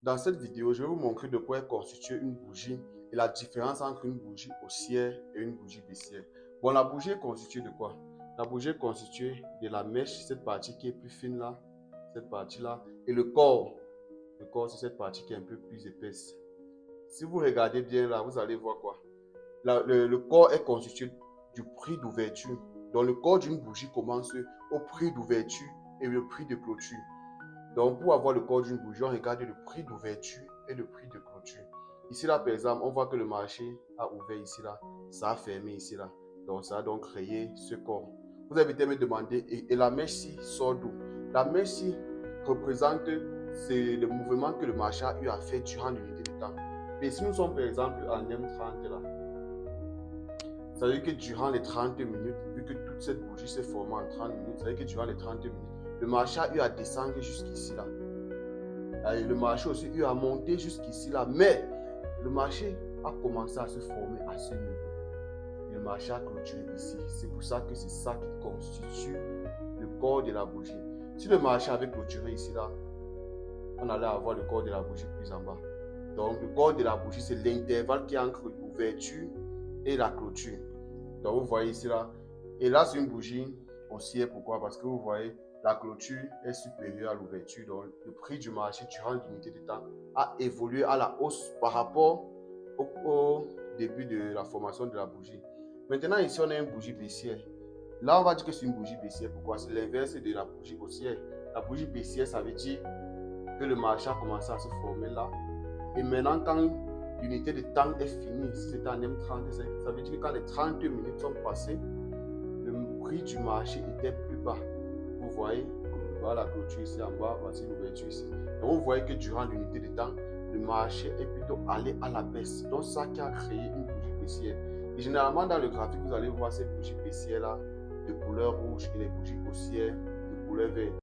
Dans cette vidéo, je vais vous montrer de quoi est constituée une bougie et la différence entre une bougie haussière et une bougie baissière. Bon, la bougie est constituée de quoi? La bougie est constituée de la mèche, cette partie qui est plus fine là, cette partie-là, et le corps. Le corps, c'est cette partie qui est un peu plus épaisse. Si vous regardez bien là, vous allez voir quoi? Le corps est constitué du prix d'ouverture. Donc, le corps d'une bougie commence au prix d'ouverture et le prix de clôture. Donc, pour avoir le corps d'une bougie, on regarde le prix d'ouverture et le prix de clôture. Ici, là, par exemple, on voit que le marché a ouvert ici, là. Ça a fermé ici, là. Donc, ça a donc créé ce corps. Vous avez peut-être me demandé, et la mèche-ci sort d'où? La mèche-ci représente le mouvement que le marché a eu à faire durant l'unité de temps. Et si nous sommes, par exemple, en M30, là, ça veut dire que durant les 30 minutes, vu que toute cette bougie s'est formée en 30 minutes, ça veut dire que durant les 30 minutes, le marché a eu à descendre jusqu'ici là. Et le marché aussi a eu à monter jusqu'ici là. Mais le marché a commencé à se former à ce niveau. Et le marché a clôturé ici. C'est pour ça que c'est ça qui constitue le corps de la bougie. Si le marché avait clôturé ici là, on allait avoir le corps de la bougie plus en bas. Donc le corps de la bougie, c'est l'intervalle qui est entre l'ouverture et la clôture. Donc vous voyez ici là. Et là, c'est une bougie haussière. Pourquoi? Parce que vous voyez, la clôture est supérieure à l'ouverture. Donc le prix du marché durant l'unité de temps a évolué à la hausse par rapport au début de la formation de la bougie. Maintenant, ici, on a une bougie baissière. Là, on va dire que c'est une bougie baissière. Pourquoi? C'est l'inverse de la bougie haussière. La bougie baissière, ça veut dire que le marché a commencé à se former là. Et maintenant, quand l'unité de temps est finie, si c'était en M30, ça veut dire que quand les 30 minutes sont passées, le prix du marché était plus bas. Vous voyez, voilà la clôture ici en bas, voici l'ouverture ici. Donc vous voyez que durant l'unité de temps, le marché est plutôt allé à la baisse. Donc ça qui a créé une bougie baissière. Et généralement dans le graphique, vous allez voir ces bougies baissières là de couleur rouge et les bougies haussières de couleur verte.